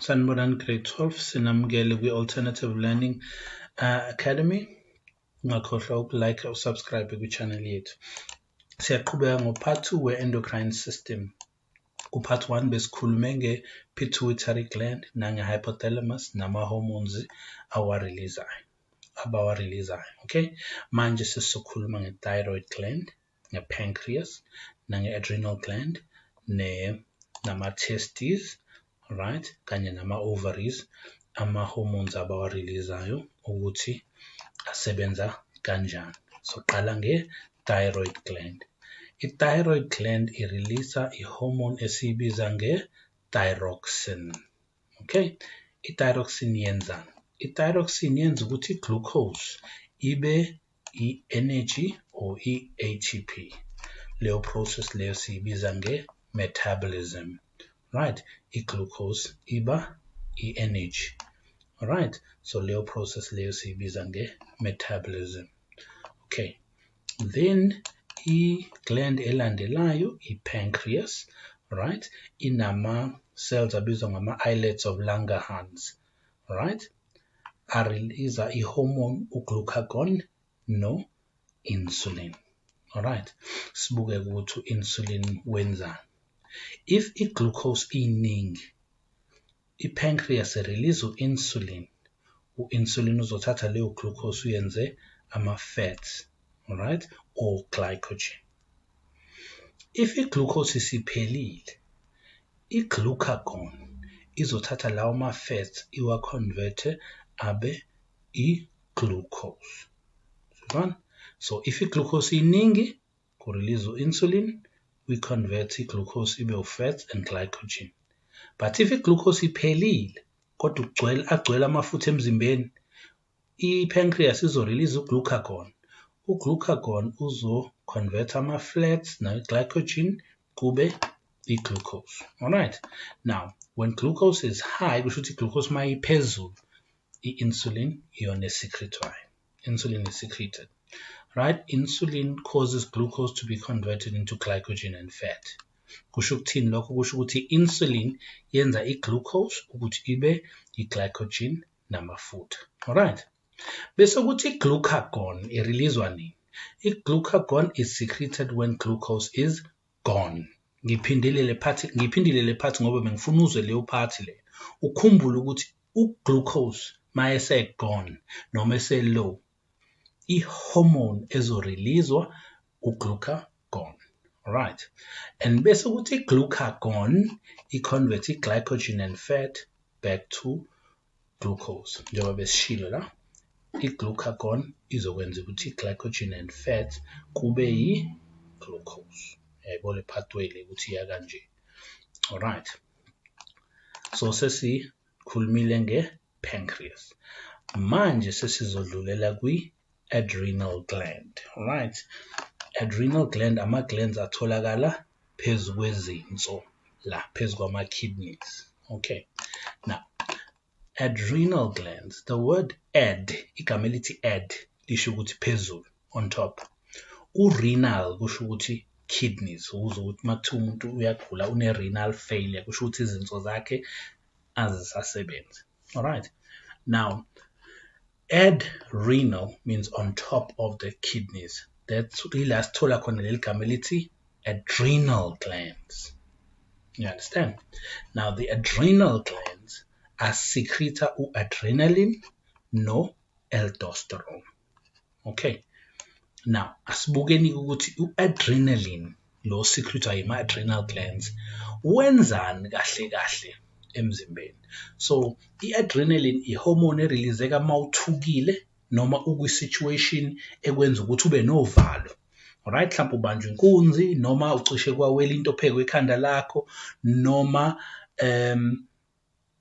Sanibonani grade 12 sinamukele kwi-Alternative Learning Academy. Ungakhohlwa ukulike usubscribe kwi-channel yethu. Siyaqhubeka ngo-part 2 we-endocrine system. Ku-part 1 besikhulume nge-pituitary gland nange-hypothalamus nama-hormones abawareleasayo. Okay, manje sesizokhuluma nge-thyroid gland, nge-pancreas, nange-adrenal gland, nama-testes, right, kanye nama-ovaries, ama-hormones abawareleasayo ukuthi asebenza kanjani. So qala nge-thyroid gland. I-thyroid gland ireleasa i-hormone esiyibiza nge-thyroxine. Okay, i-thyroxine yenzani? I-thyroxine yenza ukuthi i-glucose ibe i-energy or i-ATP. Leyo process leyo siyibiza nge-metabolism. Right, i-glucose iba i-energy. Alright, so leyo process leyo siyibiza nge-metabolism. Okay, then i-gland elandelayo, i-pancreas, right, inama-cells abizwa ngama-islets of Langerhans, right, areleasa i-hormone u-glucagon no-insulin. Alright, sibuke ukuthi u-insulin wenzani. If i-glucose iningi, i-pancreas release u-insulin. U-insulin uzothatha leyo glucose uyenze ama-fats, alright, or glycogen. If i-glucose isiphelile, i-glucagon izothatha lawo ma-fats iwa-convert abe i-glucose. So if i-glucose iningi, ku-release u-insulin, we-convert i-glucose ibe u-fats and glycogen. But if i-glucose iphelile kodwa agcwele amafutha emzimbeni, i-pancreas izo-release u-glucagon. U-glucagon uzo-convert ama-fats na-glycogen kube i-glucose. Alright, now when glucose is high, kusho ukuthi i-glucose uma iphezulu, i-insulin iyona esecretwayo. Insulin is secreted. Right, insulin causes glucose to be converted into glycogen and fat. Kusho ukuthini lokho? Kusho ukuthi i-insulin yenza i-glucose ukuthi ibe i-glycogen namafutha. Alright, bese kuthi i-glucagon ireleaswa nini? I-glucagon is secreted when glucose is gone. Ngiphindile le part ngoba bengifuna uzwe leyo part le. Ukhumbule ukuthi u-glucose mayese gone noma ese low, i-hormone ezoreleaswa u-glucagon. Right, and bese ukuthi i-glucagon i-convert i-glycogen and fat back to glucose. Njengoba besishilo la, i-glucagon izokwenza ukuthi i-glycogen and fat kube yi-glucose. Yayibona le pathway le ukuthi iya kanje. Alright, so sesikhulumile nge-pancreas. Manje sesizodlulela kwi-adrenal gland. Alright, adrenal gland ama-glands atholakala phezu kwezinso la phezu kwama-kidneys. Okay, now adrenal glands, the word ad, igama elithi ad lisho ukuthi phezulu, on top. U-renal kusho ukuthi kidneys, ukuze ukuthi makuthiwa umuntu uyagula une-renal failure, kusho ukuthi izinso zakhe azisasebenzi. Alright, now adrenal means on top of the kidneys. That's ila sithola khona leli gama elithi adrenal glands. You understand? Now the adrenal glands secrete u-adrenaline no-aldosterone. Okay, now asibukeni ukuthi u-adrenaline lo secretwa yima-adrenal glands wenzani kahle kahle emzimbeni. So i-adrenaline i-hormone ereleaseka mawuthukile noma ukwi-situation ekwenza ukuthi ube novalo. Alright, mhlawumbe ubanjwe inkunzi noma ucishe kwawela into phekwe ekhanda lakho noma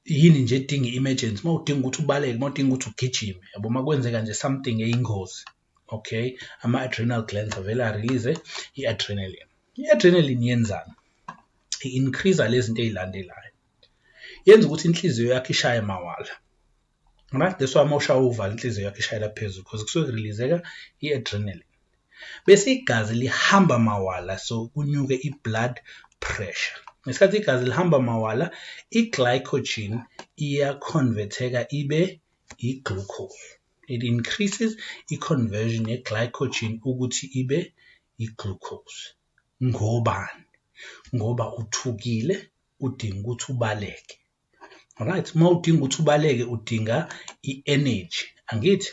yini nje edinga i-emergency, uma udinga ukuthi ubaleke, uma udinga ukuthi ugijime, yabo makwenzeka nje something eyingozi. Okay, ama-adrenal glands avela release i-adrenaline. I-adrenaline yenzani? I-increase lezi zinto ezilandelayo. Yenza ukuthi inhliziyo yakho ishaye mawala. Alright, that's why uma ushaya uvalo inhliziyo yakho ishayela phezulu because kusuke kureleaseka i-adrenaline. Bese igazi lihamba mawala, so kunyuke i-blood pressure. ngesikhathi igazi lihamba mawala i-glycogen iyaconverteka ibe i-glucose. It increases i-conversion ye-glycogen ukuthi ibe i-glucose. Ngobani? Ngoba uthukile udinga ukuthi ubaleke. Alright, uma udinga ukuthi ubaleke udinga i-energy, angithi?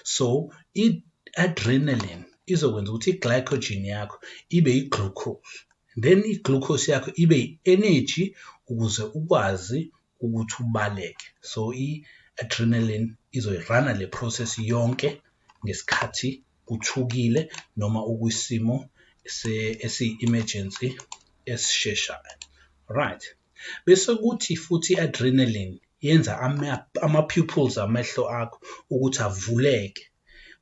So i-adrenaline izokwenza ukuthi i-glycogen yakho ibe i-glucose, then i-glucose yakho ibe i-energy ukuze ukwazi ukuthi ubaleke. So i-adrenaline izoyirana le process yonke ngesikhathi uthukile noma ukwisimo esi-emergency esisheshayo. Right. Bese kuthi futhi i-adrenaline yenza ama-pupils amehlo akho ukuthi avuleke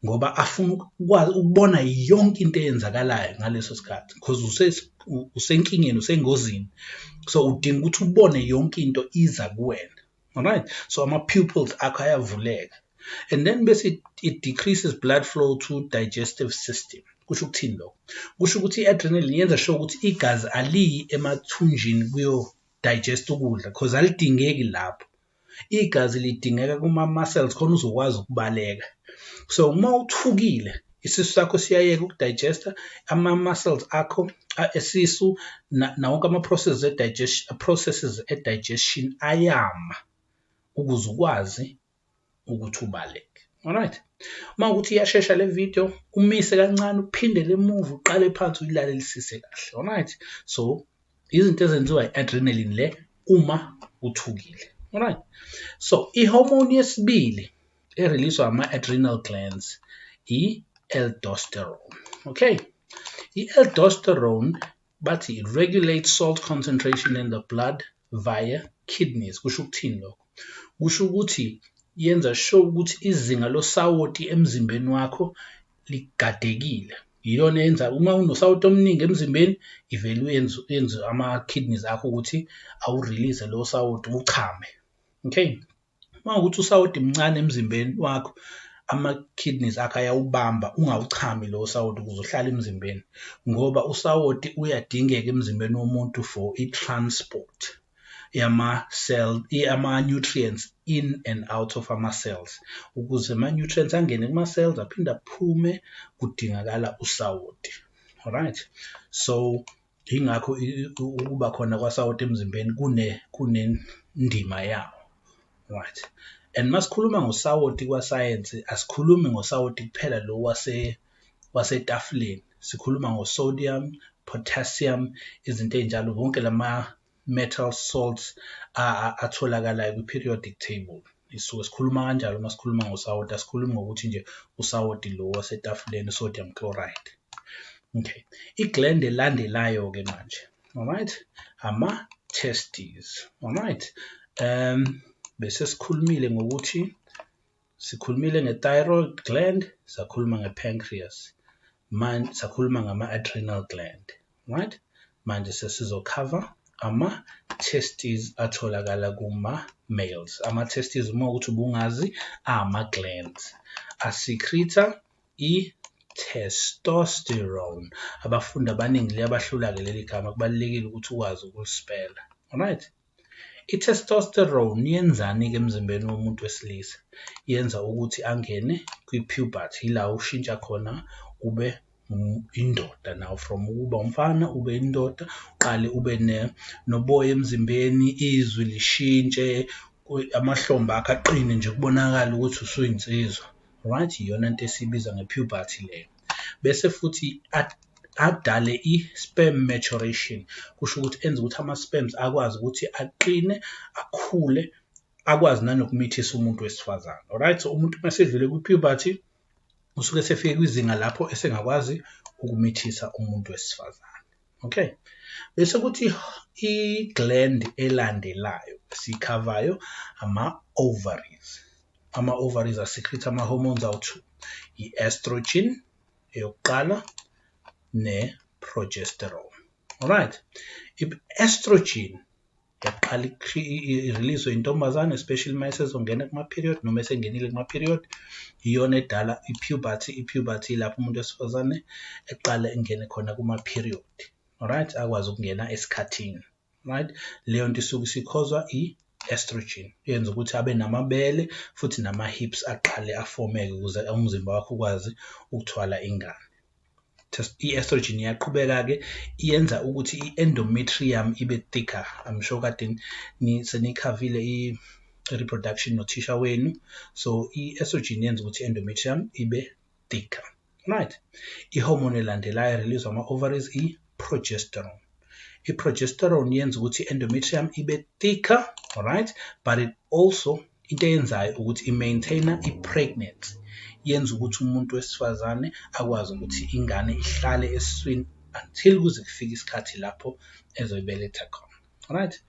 ngoba afuna ukubona yonke into eyenzakalayo ngaleso sikhathi because usenkingeni, usengozini. So udinga ukuthi ubone yonke into iza kuwena. Alright? So ama-pupils akho ayavuleka. And then bese it decreases blood flow to digestive system. Kusho ukuthini lokho? Kusho ukuthi i-adrenaline yenza sure ukuthi igazi aliyi emathunjini kuyo-digest ukudla because alidingeki lapho. Igazi lidingeka kuma-muscles khona uzokwazi ukubaleka. So uma uthukile isisu sakho siyayeka ukudigesta, ama-muscles akho esisu nawonke ama-processes e-digestion ayama ukuze ukwazi ukuthi ubaleke. Alright? Uma ukuthi iyashesha le video, umise kancane, uphindele emuva, uqale phansi uyilalelisise kahle. Alright? So izinto ezenziwa i-adrenaline le uma uthukile. Alright? So i-hormone yesibili e-releaswa ama-adrenal glands i-aldosterone. Okay? I-aldosterone bathi it regulates salt concentration in the blood via kidneys. Kusho ukuthini lokho? Kusho ukuthi yenza sure ukuthi izinga losawoti emzimbeni wakho ligadekile. Iyona yenza uma unosawoti omningi emzimbeni ivele yenze ama-kidneys akho ukuthi awu-release lo sawoti uchame. Okay? Uma ukuthi usawoti mncane emzimbeni wakho ama-kidneys akho ayawubamba ungawuchami lo sawoti ukuze uhlale emzimbeni ngoba usawoti uyadingeka emzimbeni womuntu for i-transport ama-nutrients in and out of ama-cells. Ukuze ama-nutrients angene kuma-cells aphinde aphume kudingakala usawoti. Alright? So ingakho ukuba khona kwasawoti emzimbeni kunendima yawo. Right. And masikhuluma ngosawoti kwasayensi asikhulumi ngosawoti kuphela lo wasetafuleni. Sikhuluma ngo-sodium, potassium, izinto ey'njalo, wonke lama-metal salts atholakalayo kwi-periodic table. Isuke sikhuluma kanjalo uma sikhuluma ngosawoti, asikhulumi ngokuthi nje usawoti lo wasetafuleni, sodium chloride. Okay. I-gland elandelayo-ke manje. Alright? Ama-testes. Alright? Bese sikhulumile ngokuthi sikhulumile nge-thyroid gland, sakhuluma nge-pancreas. Manje sakhuluma ngama-adrenal gland. Right? Manje sesizokhava ama-testes atholakala kuma-males. Ama-testes uma ukuthi ubungazi ama-glands. Asikritha i-testosterone. Abafundi abaningi liyabahlula-ke leli gama, kubalulekile ukuthi ukwazi ukulispela. Alright? I-testosterone yenzani-ke emzimbeni womuntu wesilisa? Yenza ukuthi angene kwi-puberty, ila ushintsha khona ube indoda now, from ukuba umfana ube indoda, uqale ube noboya emzimbeni, izwi lishintshe, amahlombe akho aqine nje kubonakala ukuthi usuyinsizwa. Right? Iyona nto esiyibiza nge-puberty leyo. Bese futhi adale i-sperm maturation, kusho ukuthi enza ukuthi ama-sperms akwazi ukuthi aqine, akhule, akwazi nanokumithisa umuntu wesifazane. Alright? So umuntu uma esedlule kwi-puberty usuke esefike kwizinga lapho esengakwazi ukumithisa umuntu wesifazane. Okay? Bese kuthi i-gland elandelayo sikhavayo ama-ovaries. Ama-ovaries asikritha ama-hormones awu-2, i-estrogen eyokuqala ne-progesterone. Alright? I-estrogen yaqala i-release intombazane, especially uma esezongena kuma-period noma esengenile kuma-period, iyona edala i-puberty. I-puberty lapho umuntu wesifazane eqala engene khona kuma-period. Alright? Akwazi ukungena esikhathini. right? Leyo nto isuke isikhozwa i-estrogen, yenza ukuthi abe namabele futhi nama-hips aqale afomeke ukuze umzimba wakho ukwazi ukuthwala ingane. I-estrogen iyaqhubeka-ke iyenza ukuthi i-endometrium ibe thicker. I'm sure kade seniyikhavile i-reproduction nothisha wenu. So i-estrogen yenza ukuthi i-endometrium ibe thicker, right? I-hormone elandelayo release ama-ovaries i-progesterone. I-progesterone yenza ukuthi i-endometrium ibe thicker, right? But it also into eyenzayo ukuthi i-maintainer i-pregnancy, yenza ukuthi umuntu wesifazane akwazi ukuthi ingane ihlale esiswini until kuze kufike isikhathi lapho ezoyibeletha khona, right?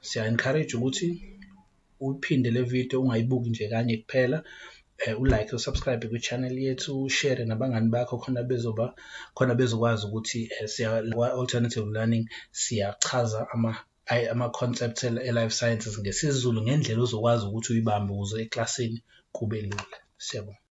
Siya-encourage ukuthi uphinde le video ungayibuki nje kanye kuphela, ulike usubscribe kwi-channel yethu, share nabangani bakho khona bezokwazi ukuthi alternative learning siyachaza ama-concepts e-life sciences ngesiZulu ngendlela ozokwazi ukuthi uyibambe ukuze eklasini kube lula. Siyabonga.